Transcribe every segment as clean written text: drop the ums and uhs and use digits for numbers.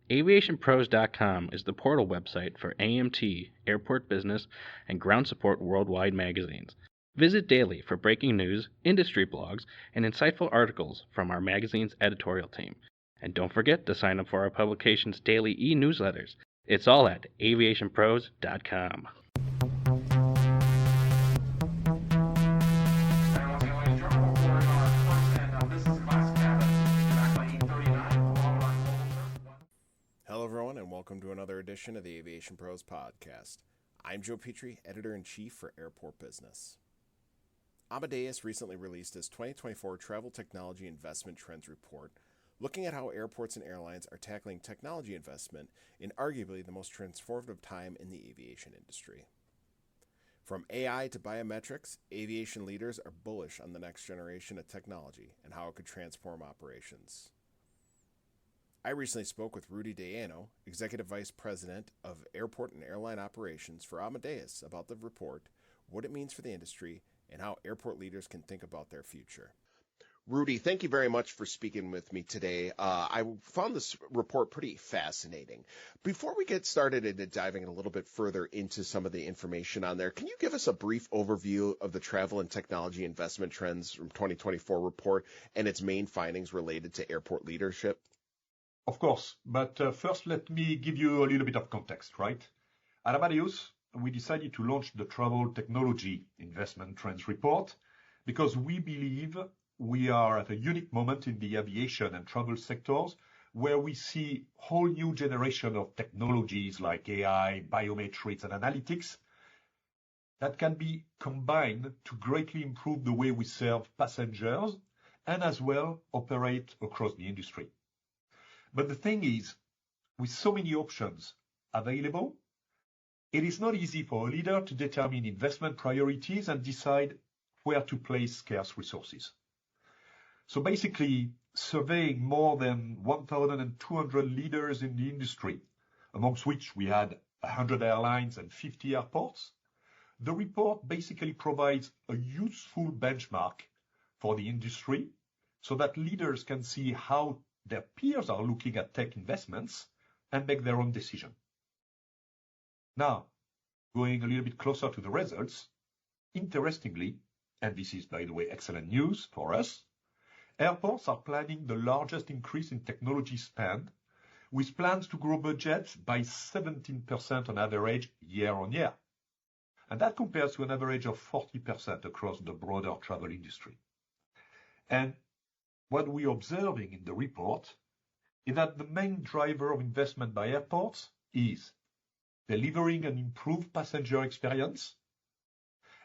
AviationPros.com is the portal website for AMT, Airport Business, and Ground Support Worldwide magazines. Visit daily for breaking news, industry blogs, and insightful articles from our magazine's editorial team. And don't forget to sign up for our publication's daily e-newsletters. It's all at AviationPros.com. Hello, everyone, and welcome to another edition of the Aviation Pros podcast. I'm Joe Petrie, Editor-in-Chief for Airport Business. Amadeus recently released its 2024 Travel Technology Investment Trends Report, looking at how airports and airlines are tackling technology investment in arguably the most transformative time in the aviation industry. From AI to biometrics, aviation leaders are bullish on the next generation of technology and how it could transform operations. I recently spoke with Rudy Daniello, Executive Vice President of Airport and Airline Operations for Amadeus, about the report, what it means for the industry, and how airport leaders can think about their future. Rudy, thank you very much for speaking with me today. I found this report pretty fascinating. Before we get started into diving a little bit further into some of the information on there, can you give us a brief overview of the Travel and Technology Investment Trends from 2024 report and its main findings related to airport leadership? Of course, but first let me give you a little bit of context, right? At Amadeus, we decided to launch the Travel Technology Investment Trends Report because we believe we are at a unique moment in the aviation and travel sectors where we see a whole new generation of technologies like AI, biometrics, and analytics that can be combined to greatly improve the way we serve passengers and as well operate across the industry. But the thing is, with so many options available, it is not easy for a leader to determine investment priorities and decide where to place scarce resources. So basically, surveying more than 1,200 leaders in the industry, amongst which we had 100 airlines and 50 airports, the report basically provides a useful benchmark for the industry so that leaders can see how their peers are looking at tech investments and make their own decision. Now, going a little bit closer to the results, interestingly, and this is, by the way, excellent news for us, airports are planning the largest increase in technology spend, with plans to grow budgets by 17% on average year on year. And that compares to an average of 40% across the broader travel industry. And what we're observing in the report is that the main driver of investment by airports is delivering an improved passenger experience,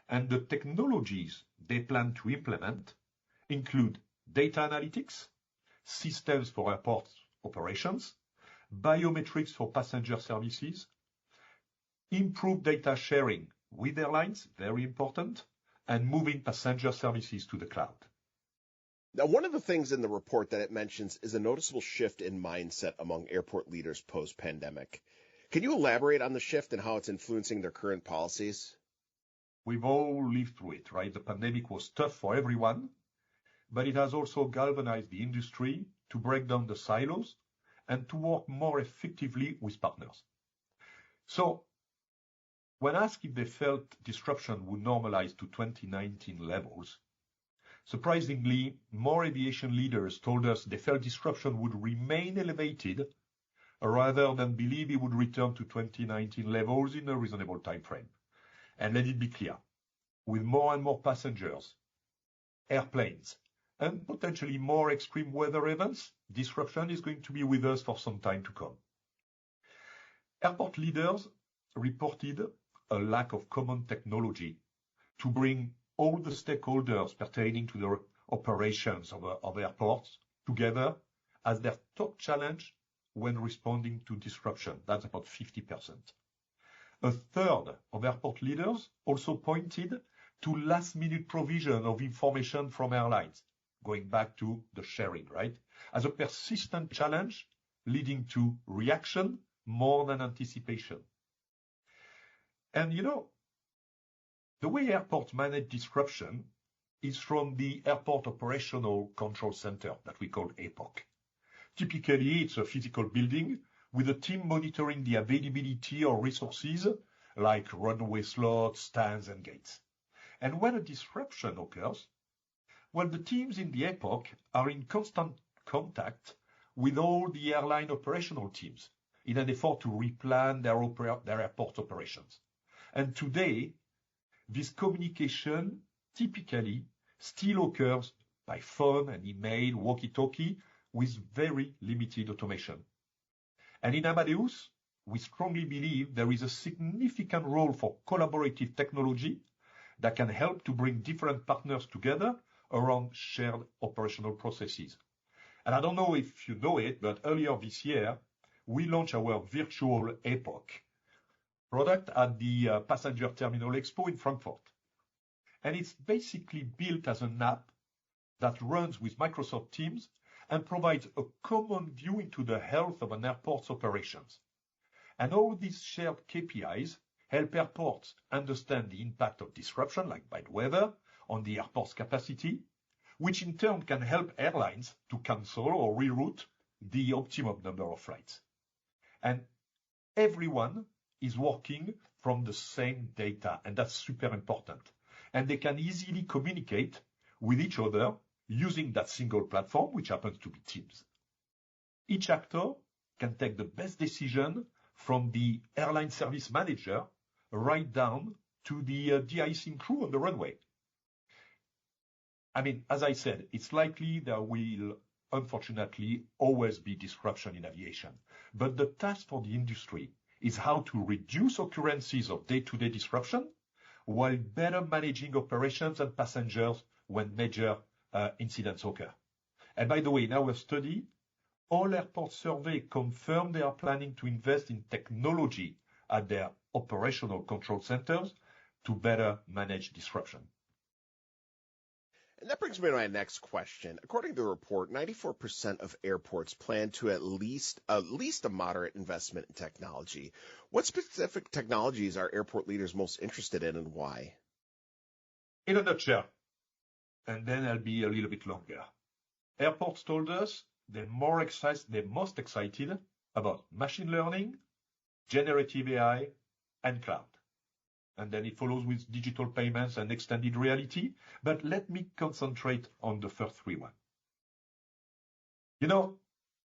and the technologies they plan to implement include data analytics, systems for airport operations, biometrics for passenger services, improved data sharing with airlines, very important, and moving passenger services to the cloud. Now, one of the things in the report that it mentions is a noticeable shift in mindset among airport leaders post-pandemic. Can you elaborate on the shift and how it's influencing their current policies? We've all lived through it, right? The pandemic was tough for everyone, but it has also galvanized the industry to break down the silos and to work more effectively with partners. So, when asked if they felt disruption would normalize to 2019 levels, surprisingly, more aviation leaders told us they felt disruption would remain elevated rather than believe it would return to 2019 levels in a reasonable time frame. And let it be clear, with more and more passengers, airplanes, and potentially more extreme weather events, disruption is going to be with us for some time to come. Airport leaders reported a lack of common technology to bring all the stakeholders pertaining to the operations of airports together as their top challenge when responding to disruption. That's about 50%. A third of airport leaders also pointed to last-minute provision of information from airlines, going back to the sharing, right, as a persistent challenge leading to reaction more than anticipation. And the way airports manage disruption is from the Airport Operational Control Center that we call APOC. Typically, it's a physical building with a team monitoring the availability of resources like runway slots, stands, and gates. And when a disruption occurs, well, the teams in the airport are in constant contact with all the airline operational teams in an effort to replan their airport operations. And today, this communication typically still occurs by phone and email, walkie-talkie, with very limited automation. And in Amadeus, we strongly believe there is a significant role for collaborative technology that can help to bring different partners together around shared operational processes. And I don't know if you know it, but earlier this year, we launched our virtual epoch product at the Passenger Terminal Expo in Frankfurt. And it's basically built as an app that runs with Microsoft Teams and provides a common view into the health of an airport's operations. And all these shared KPIs help airports understand the impact of disruption, like bad weather, on the airport's capacity, which in turn can help airlines to cancel or reroute the optimum number of flights. And everyone is working from the same data, and that's super important. And they can easily communicate with each other using that single platform, which happens to be Teams. Each actor can take the best decision from the airline service manager right down to the de-icing crew on the runway. I mean, as I said, it's likely there will, unfortunately, always be disruption in aviation. But the task for the industry is how to reduce occurrences of day-to-day disruption while better managing operations and passengers when major incidents occur. And by the way, in our study, all airport survey confirm they are planning to invest in technology at their operational control centers to better manage disruption. And that brings me to my next question. According to the report, 94% of airports plan to at least a moderate investment in technology. What specific technologies are airport leaders most interested in and why? In a nutshell, and then I'll be a little bit longer. Airports told us they're most excited about machine learning, generative AI, and cloud. And then it follows with digital payments and extended reality. But let me concentrate on the first three ones. You know,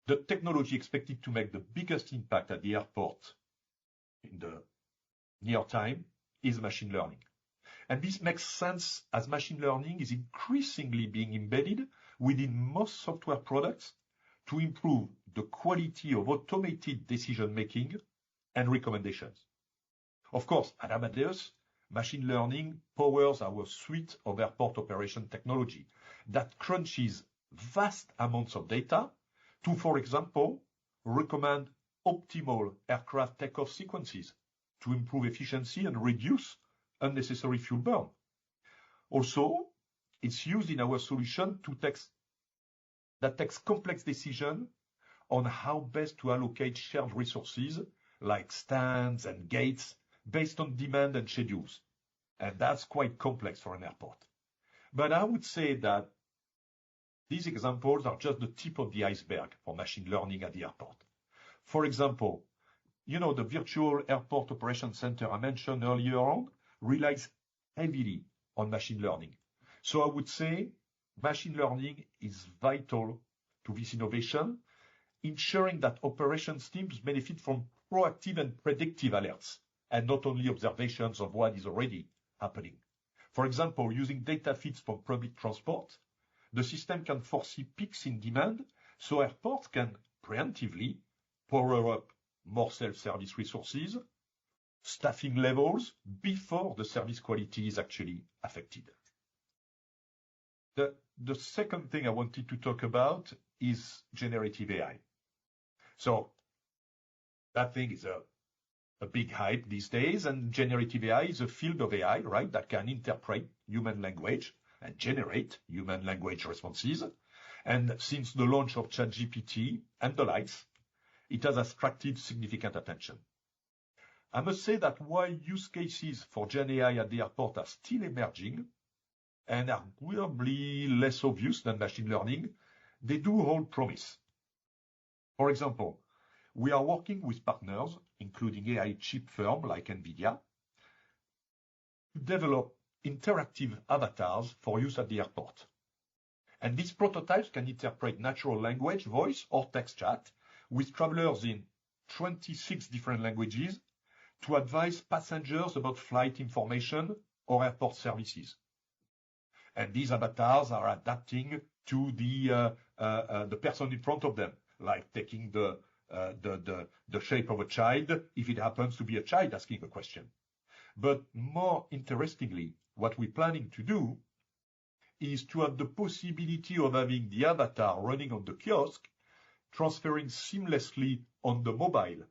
the technology expected to make the biggest impact at the airport in the near time is machine learning. And this makes sense as machine learning is increasingly being embedded within most software products to improve the quality of automated decision-making and recommendations. Of course, at Amadeus, machine learning powers our suite of airport operation technology that crunches vast amounts of data to, for example, recommend optimal aircraft takeoff sequences to improve efficiency and reduce unnecessary fuel burn. Also, it's used in our solution that takes complex decisions on how best to allocate shared resources like stands and gates based on demand and schedules. And that's quite complex for an airport. But I would say that these examples are just the tip of the iceberg for machine learning at the airport. For example, you know, the virtual airport operations center I mentioned earlier on relies heavily on machine learning. So I would say machine learning is vital to this innovation, ensuring that operations teams benefit from proactive and predictive alerts, and not only observations of what is already happening. For example, using data feeds from public transport, the system can foresee peaks in demand, so airports can preemptively power up more self-service resources, staffing levels, before the service quality is actually affected. The second thing I wanted to talk about is generative AI. So that thing is a big hype these days, and generative AI is a field of AI, right, that can interpret human language and generate human language responses. And since the launch of ChatGPT and the likes, it has attracted significant attention. I must say that while use cases for Gen AI at the airport are still emerging and are probably less obvious than machine learning, they do hold promise. For example, we are working with partners, including AI chip firms like NVIDIA, to develop interactive avatars for use at the airport. And these prototypes can interpret natural language, voice, or text chat with travelers in 26 different languages to advise passengers about flight information or airport services. And these avatars are adapting to the person in front of them, like taking the shape of a child if it happens to be a child asking a question. But more interestingly, what we're planning to do is to have the possibility of having the avatar running on the kiosk, transferring seamlessly on the mobile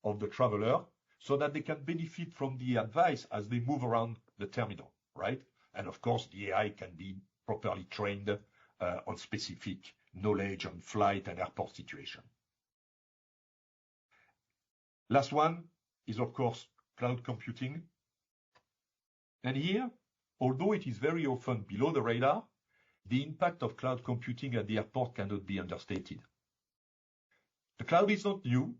of the traveler so that they can benefit from the advice as they move around the terminal, right? And of course, the AI can be properly trained on specific knowledge on flight and airport situation. Last one is, of course, cloud computing. And here, although it is very often below the radar, the impact of cloud computing at the airport cannot be understated. The cloud is not new,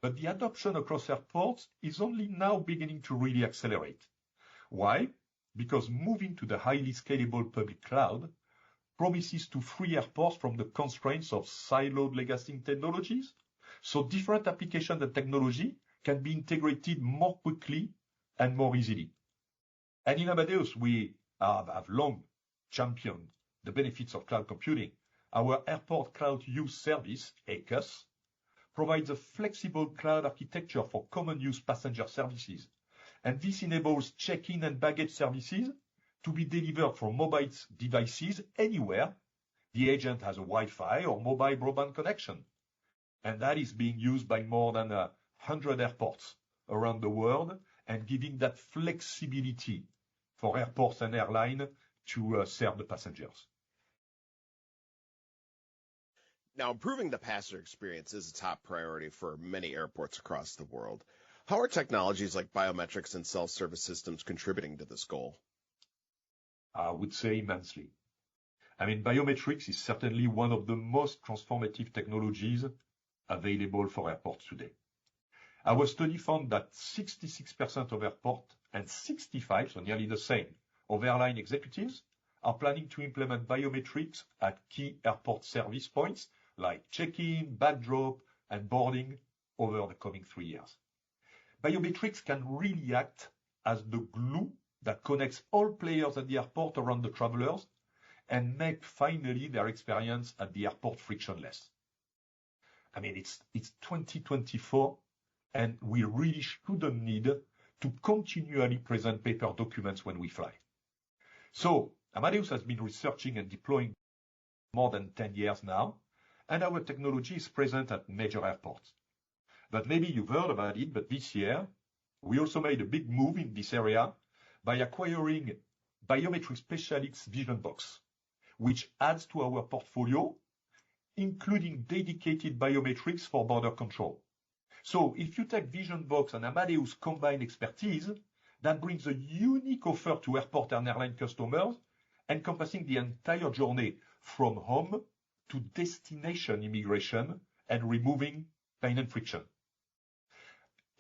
but the adoption across airports is only now beginning to really accelerate. Why? Because moving to the highly scalable public cloud promises to free airports from the constraints of siloed legacy technologies, so different applications and technology can be integrated more quickly and more easily. And in Amadeus, we have long championed the benefits of cloud computing. Our Airport Cloud Use Service, ACUS, provides a flexible cloud architecture for common use passenger services. And this enables check-in and baggage services to be delivered from mobile devices anywhere the agent has a Wi-Fi or mobile broadband connection. And that is being used by more than 100 airports around the world and giving that flexibility for airports and airlines to serve the passengers. Now, improving the passenger experience is a top priority for many airports across the world. How are technologies like biometrics and self-service systems contributing to this goal? I would say immensely. I mean, biometrics is certainly one of the most transformative technologies available for airports today. Our study found that 66% of airport and 65%, so nearly the same, of airline executives are planning to implement biometrics at key airport service points like check-in, bag drop, and boarding over the coming 3 years. Biometrics can really act as the glue that connects all players at the airport around the travelers and make finally their experience at the airport frictionless. I mean, it's 2024, and we really shouldn't need to continually present paper documents when we fly. So Amadeus has been researching and deploying more than 10 years now, and our technology is present at major airports. But maybe you've heard about it, but this year, we also made a big move in this area by acquiring biometric specialist VisionBox, which adds to our portfolio, including dedicated biometrics for border control. So if you take VisionBox and Amadeus combined expertise, that brings a unique offer to airport and airline customers, encompassing the entire journey from home to destination immigration and removing pain and friction.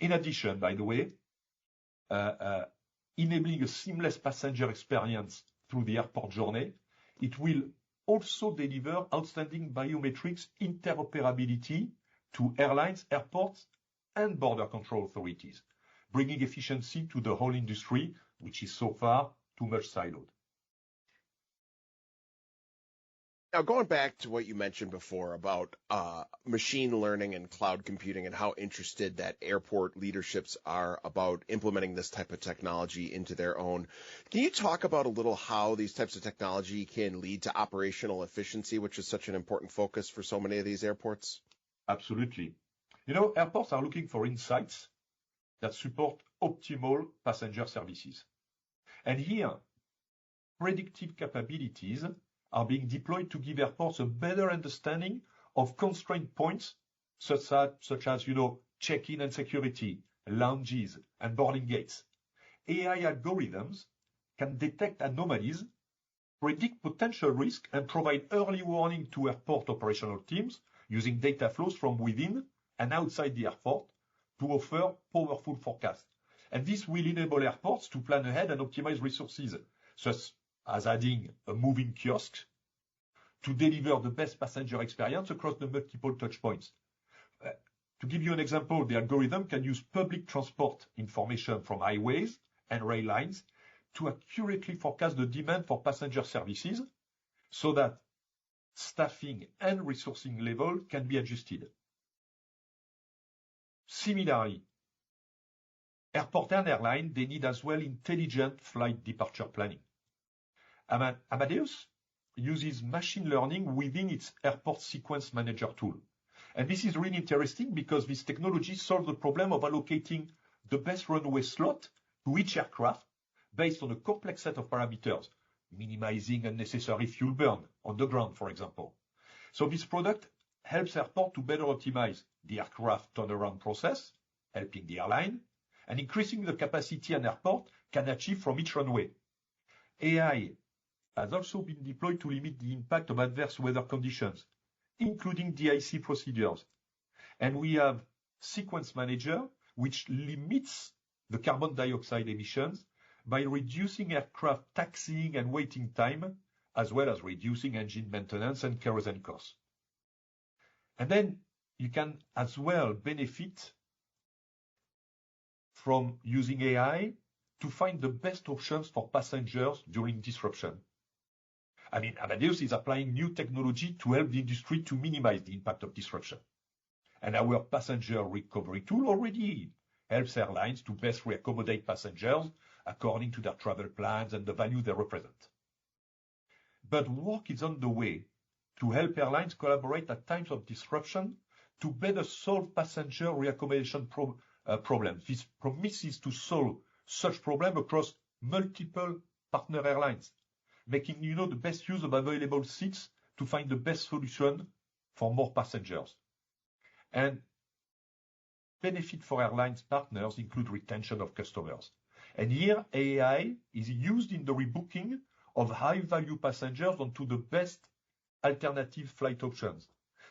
In addition, by the way, enabling a seamless passenger experience through the airport journey, it will also deliver outstanding biometrics interoperability to airlines, airports, and border control authorities, bringing efficiency to the whole industry, which is so far too much siloed. Now, going back to what you mentioned before about machine learning and cloud computing and how interested that airport leaderships are about implementing this type of technology into their own, can you talk about a little how these types of technology can lead to operational efficiency, which is such an important focus for so many of these airports? Absolutely. You know, airports are looking for insights that support optimal passenger services. And here, predictive capabilities are being deployed to give airports a better understanding of constraint points, such as check-in and security, lounges, and boarding gates. AI algorithms can detect anomalies, predict potential risk, and provide early warning to airport operational teams using data flows from within and outside the airport to offer powerful forecasts. And this will enable airports to plan ahead and optimize resources, such as adding a moving kiosk to deliver the best passenger experience across the multiple touchpoints. To give you an example, the algorithm can use public transport information from highways and rail lines to accurately forecast the demand for passenger services so that staffing and resourcing level can be adjusted. Similarly, airport and airline, they need as well intelligent flight departure planning. Amadeus uses machine learning within its airport sequence manager tool. And this is really interesting because this technology solves the problem of allocating the best runway slot to each aircraft based on a complex set of parameters, minimizing unnecessary fuel burn on the ground, for example. So this product helps airport to better optimize the aircraft turnaround process, helping the airline, and increasing the capacity an airport can achieve from each runway. AI has also been deployed to limit the impact of adverse weather conditions, including DIC procedures. And we have Sequence Manager, which limits the carbon dioxide emissions by reducing aircraft taxiing and waiting time, as well as reducing engine maintenance and kerosene costs. And then you can as well benefit from using AI to find the best options for passengers during disruption. Amadeus is applying new technology to help the industry to minimize the impact of disruption. And our passenger recovery tool already helps airlines to best reaccommodate passengers according to their travel plans and the value they represent. But work is underway to help airlines collaborate at times of disruption to better solve passenger reaccommodation problems. This promises to solve such problems across multiple partner airlines, making the best use of available seats to find the best solution for more passengers. And benefit for airlines partners include retention of customers. And here, AI is used in the rebooking of high-value passengers onto the best alternative flight options.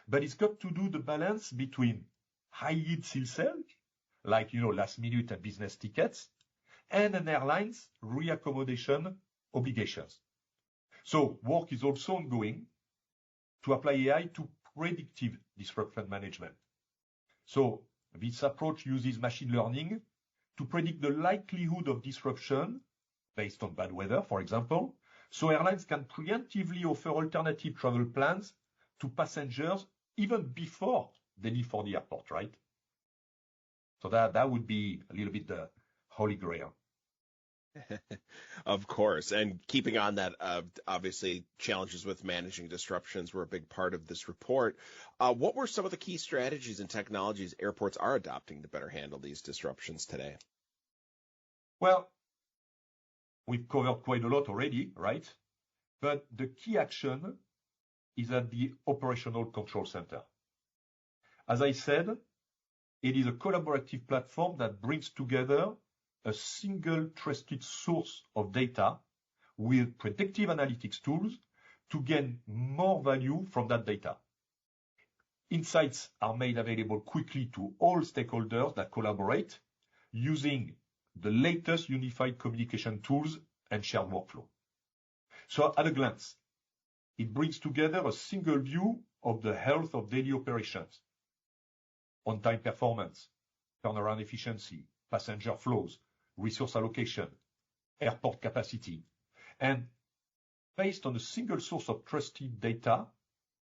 But it's got to do the balance between high-yield seal sales, like, last minute and business tickets, and an airline's reaccommodation obligations. So work is also ongoing to apply AI to predictive disruption management. So this approach uses machine learning to predict the likelihood of disruption based on bad weather, for example, so airlines can preemptively offer alternative travel plans to passengers even before they leave for the airport, right? So that would be a little bit the holy grail. Of course. And keeping on that, obviously, challenges with managing disruptions were a big part of this report. What were some of the key strategies and technologies airports are adopting to better handle these disruptions today? Well, we've covered quite a lot already, right? But the key action is at the operational control center. As I said, it is a collaborative platform that brings together a single trusted source of data with predictive analytics tools to gain more value from that data. Insights are made available quickly to all stakeholders that collaborate using the latest unified communication tools and shared workflow. So at a glance, it brings together a single view of the health of daily operations, on-time performance, turnaround efficiency, passenger flows, resource allocation, airport capacity, and based on a single source of trusted data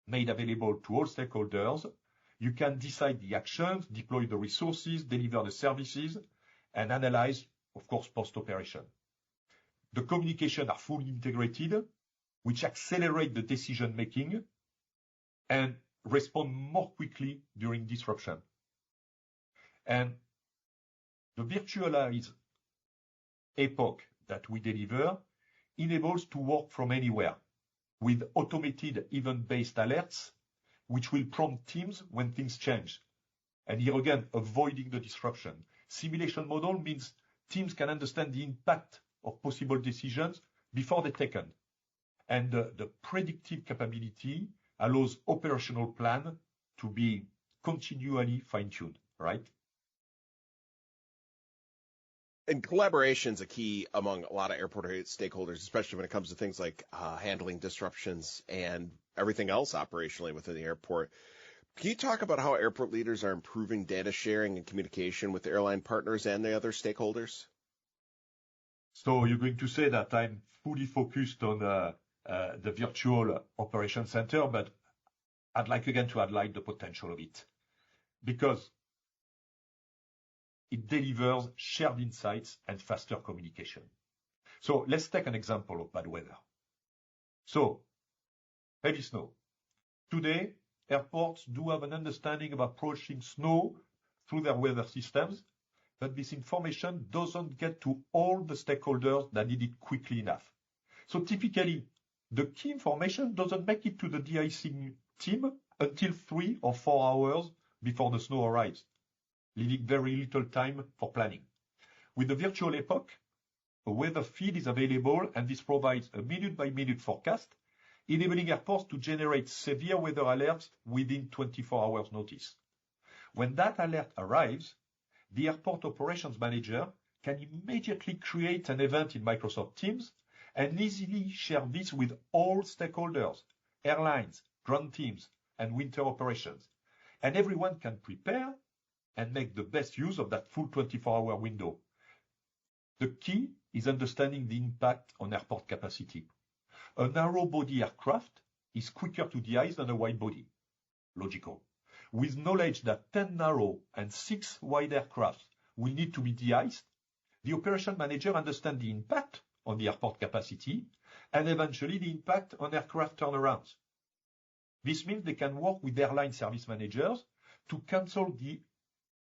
made available to all stakeholders, you can decide the actions, deploy the resources, deliver the services, and analyze, of course, post-operation. The communication are fully integrated, which accelerate the decision-making and respond more quickly during disruption. And the virtualized epoch that we deliver enables to work from anywhere with automated event-based alerts, which will prompt teams when things change. And here again, avoiding the disruption. Simulation model means teams can understand the impact of possible decisions before they're taken. And the predictive capability allows operational plan to be continually fine-tuned, right? And collaboration is a key among a lot of airport stakeholders, especially when it comes to things like handling disruptions and everything else operationally within the airport. Can you talk about how airport leaders are improving data sharing and communication with airline partners and the other stakeholders? So you're going to say that I'm fully focused on the virtual operation center, but I'd like again to highlight the potential of it because it delivers shared insights and faster communication. So let's take an example of bad weather. So heavy snow. Today, airports do have an understanding of approaching snow through their weather systems, but this information doesn't get to all the stakeholders that need it quickly enough. So typically, the key information doesn't make it to the de-icing team until 3 or 4 hours before the snow arrives, leaving very little time for planning. With the virtual epoch, a weather feed is available, and this provides a minute-by-minute forecast, enabling airports to generate severe weather alerts within 24 hours notice. When that alert arrives, the airport operations manager can immediately create an event in Microsoft Teams and easily share this with all stakeholders, airlines, ground teams, and winter operations. And everyone can prepare and make the best use of that full 24-hour window. The key is understanding the impact on airport capacity. A narrow-body aircraft is quicker to de-ice than a wide-body. Logical. With knowledge that 10 narrow and 6 wide aircraft will need to be de-iced, the operation manager understands the impact on the airport capacity and eventually the impact on aircraft turnarounds. This means they can work with airline service managers to cancel the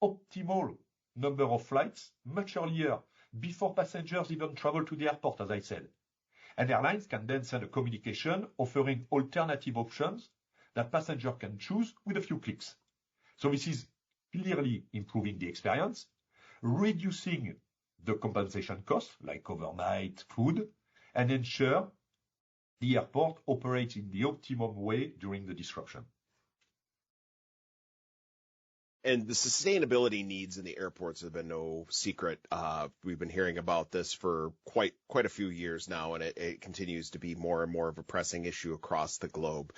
optimal number of flights much earlier, before passengers even travel to the airport, as I said. And airlines can then send a communication offering alternative options that passengers can choose with a few clicks. So this is clearly improving the experience, reducing the compensation costs, like overnight food, and ensure the airport operates in the optimum way during the disruption. And the sustainability needs in the airports have been no secret. We've been hearing about this for quite a few years now, and it continues to be more and more of a pressing issue across the globe.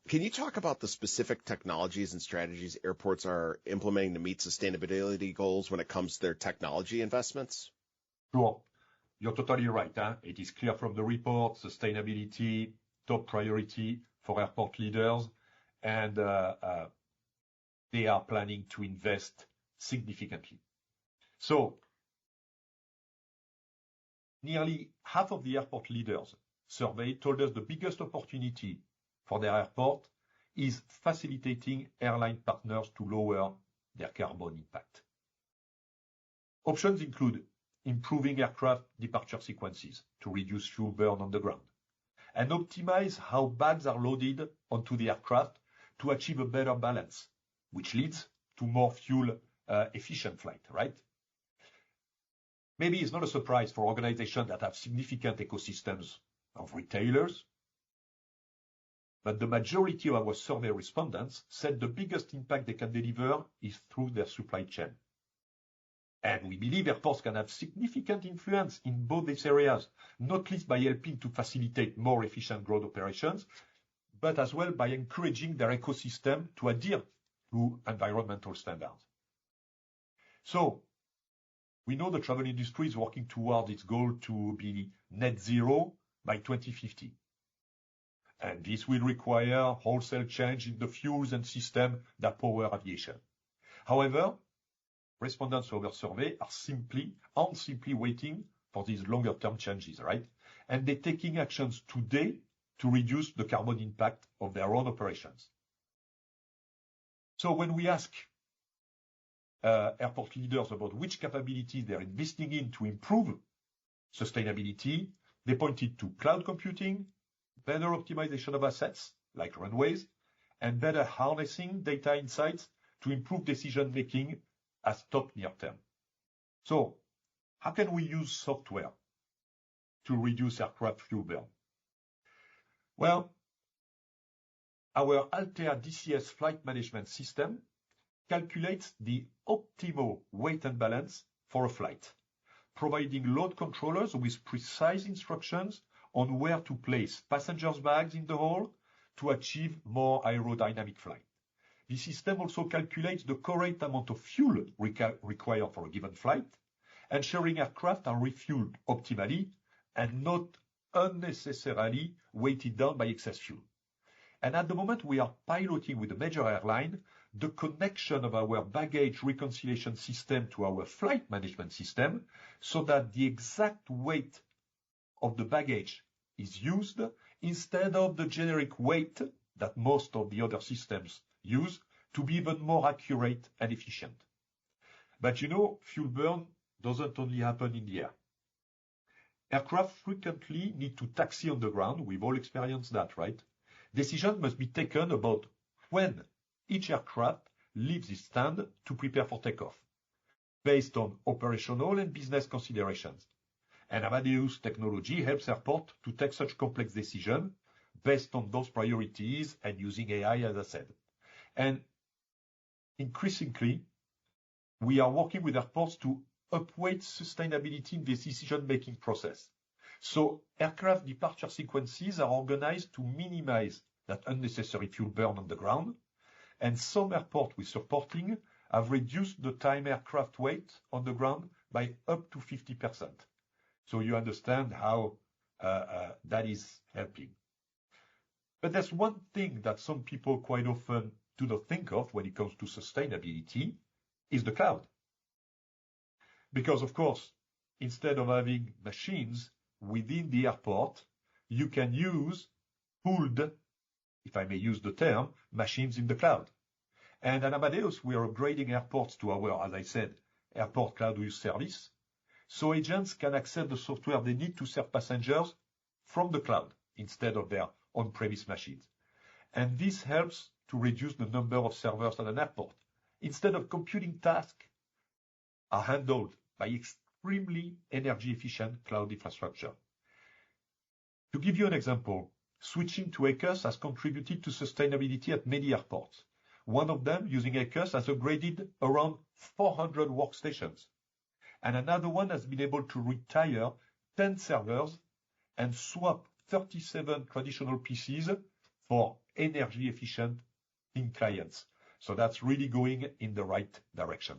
Can you talk about the specific technologies and strategies airports are implementing to meet sustainability goals when it comes to their technology investments? Sure. You're totally right. It is clear from the report, sustainability, top priority for airport leaders, and they are planning to invest significantly. So nearly half of the airport leaders surveyed told us the biggest opportunity for their airport is facilitating airline partners to lower their carbon impact. Options include improving aircraft departure sequences to reduce fuel burn on the ground, and optimize how bags are loaded onto the aircraft to achieve a better balance, which leads to more fuel efficient flight, right? Maybe it's not a surprise for organizations that have significant ecosystems of retailers, but the majority of our survey respondents said the biggest impact they can deliver is through their supply chain. And we believe airports can have significant influence in both these areas, not least by helping to facilitate more efficient ground operations, but as well by encouraging their ecosystem to adhere to environmental standards. So we know the travel industry is working towards its goal to be net zero by 2050. And this will require wholesale change in the fuels and systems that power aviation. However, respondents to our survey aren't simply waiting for these longer-term changes, right? And they're taking actions today to reduce the carbon impact of their own operations. So when we ask airport leaders about which capabilities they're investing in to improve sustainability, they pointed to cloud computing, better optimization of assets like runways, and better harnessing data insights to improve decision-making as top near term. So how can we use software to reduce aircraft fuel burn? Well, our Altea DCS flight management system calculates the optimal weight and balance for a flight, providing load controllers with precise instructions on where to place passengers' bags in the hole to achieve more aerodynamic flight. The system also calculates the correct amount of fuel required for a given flight, ensuring aircraft are refueled optimally and not unnecessarily weighted down by excess fuel. And at the moment we are piloting with a major airline the connection of our baggage reconciliation system to our flight management system so that the exact weight of the baggage is used instead of the generic weight that most of the other systems use to be even more accurate and efficient. But you know, fuel burn doesn't only happen in the air. Aircraft frequently need to taxi on the ground. We've all experienced that, right? Decisions must be taken about when each aircraft leaves its stand to prepare for takeoff, based on operational and business considerations. And Amadeus technology helps airports to take such complex decisions based on those priorities and using AI, as I said. And increasingly, we are working with airports to upweight sustainability in the decision-making process. So aircraft departure sequences are organized to minimize that unnecessary fuel burn on the ground. And some airports with supporting have reduced the time aircraft weight on the ground by up to 50%. So you understand how that is helping. But there's one thing that some people quite often do not think of when it comes to sustainability is the cloud. Because, of course, instead of having machines within the airport, you can use pooled, if I may use the term, machines in the cloud. And at Amadeus, we are upgrading airports to our, as I said, airport cloud use service. So agents can access the software they need to serve passengers from the cloud instead of their on-premise machines. And this helps to reduce the number of servers at an airport. Instead of computing tasks are handled by extremely energy-efficient cloud infrastructure. To give you an example, switching to ACUS has contributed to sustainability at many airports. One of them, using ACUS, has upgraded around 400 workstations. And another one has been able to retire 10 servers and swap 37 traditional PCs for energy-efficient thin clients. So that's really going in the right direction.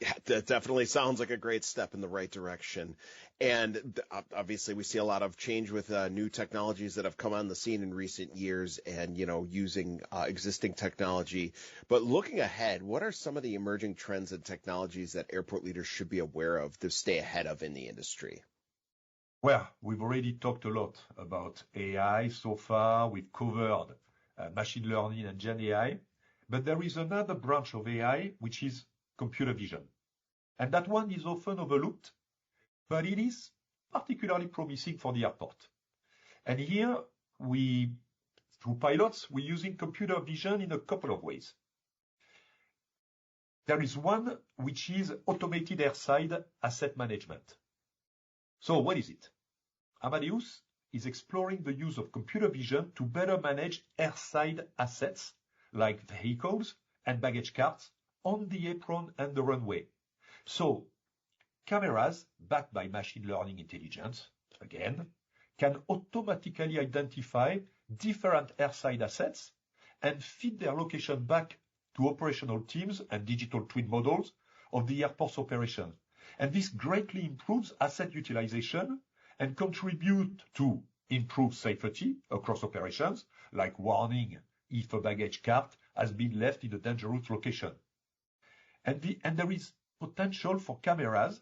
Yeah, that definitely sounds like a great step in the right direction. And obviously we see a lot of change with new technologies that have come on the scene in recent years and, using existing technology. But looking ahead, what are some of the emerging trends and technologies that airport leaders should be aware of to stay ahead of in the industry? Well, we've already talked a lot about AI so far. We've covered machine learning and Gen AI. But there is another branch of AI, which is computer vision. And that one is often overlooked, but it is particularly promising for the airport. And here, through pilots, we're using computer vision in a couple of ways. There is one which is automated airside asset management. So what is it? Amadeus is exploring the use of computer vision to better manage airside assets like vehicles and baggage carts on the apron and the runway. So cameras backed by machine learning intelligence, again, can automatically identify different airside assets and feed their location back to operational teams and digital twin models of the airport's operation. And this greatly improves asset utilization and contribute to improved safety across operations, like warning if a baggage cart has been left in a dangerous location. And there is potential for cameras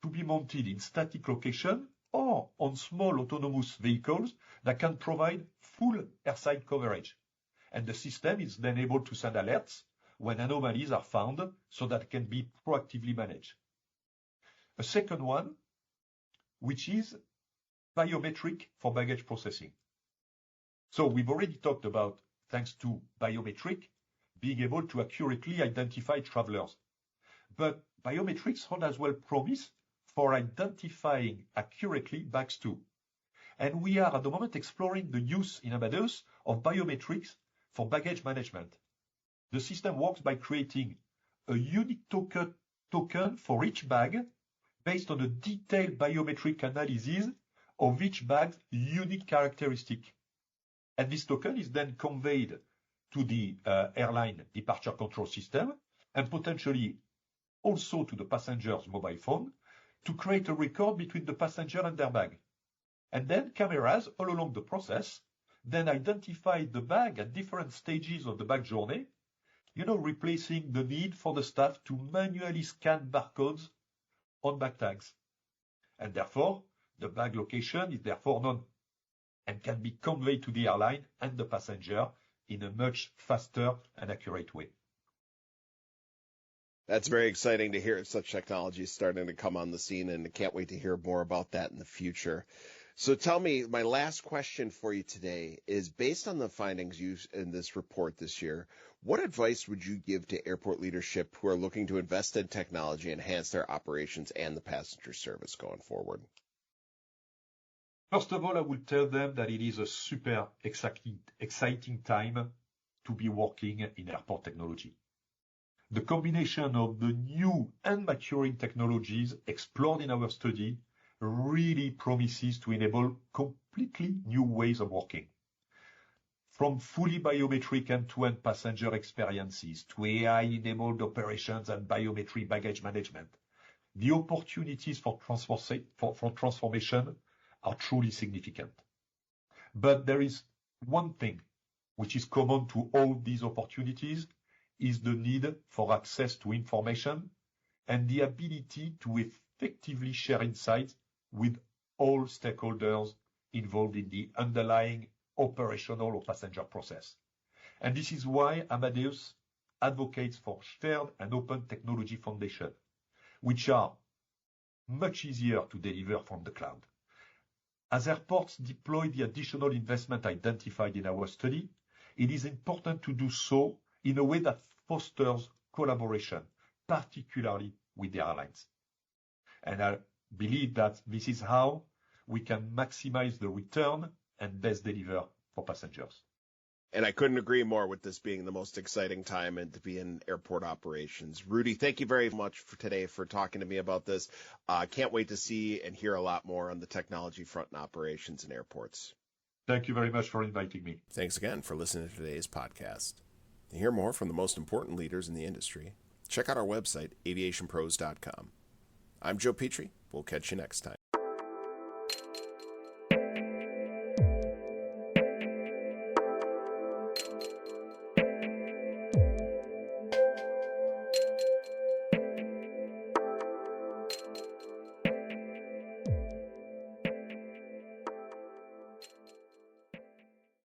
to be mounted in static location or on small autonomous vehicles that can provide full airside coverage. And the system is then able to send alerts when anomalies are found so that it can be proactively managed. A second one, which is biometric for baggage processing. So we've already talked about, thanks to biometric, being able to accurately identify travelers. But biometrics hold as well promise for identifying accurately bags too. And we are at the moment exploring the use in Amadeus of biometrics for baggage management. The system works by creating a unique token for each bag based on a detailed biometric analysis of each bag's unique characteristic. And this token is then conveyed to the airline departure control system and potentially also to the passenger's mobile phone to create a record between the passenger and their bag. And then cameras all along the process then identify the bag at different stages of the bag journey, replacing the need for the staff to manually scan barcodes on bag tags. And therefore, the bag location is therefore known and can be conveyed to the airline and the passenger in a much faster and accurate way. That's very exciting to hear such technology starting to come on the scene, and I can't wait to hear more about that in the future. So tell me, my last question for you today is, based on the findings used in this report this year, what advice would you give to airport leadership who are looking to invest in technology, enhance their operations and the passenger service going forward? First of all, I will tell them that it is a super exciting time to be working in airport technology. The combination of the new and maturing technologies explored in our study really promises to enable completely new ways of working. From fully biometric end-to-end passenger experiences to AI-enabled operations and biometric baggage management, the opportunities for transformation are truly significant. But there is one thing which is common to all these opportunities, is the need for access to information and the ability to effectively share insights with all stakeholders involved in the underlying operational or passenger process. And this is why Amadeus advocates for shared and open technology foundations, which are much easier to deliver from the cloud. As airports deploy the additional investment identified in our study, it is important to do so in a way that fosters collaboration, particularly with the airlines. And I believe that this is how we can maximize the return and best deliver for passengers. And I couldn't agree more with this being the most exciting time and to be in airport operations. Rudy, thank you very much for today for talking to me about this. Can't wait to see and hear a lot more on the technology front and operations in airports. Thank you very much for inviting me. Thanks again for listening to today's podcast. To hear more from the most important leaders in the industry, check out our website, AviationPros.com. I'm Joe Petrie. We'll catch you next time.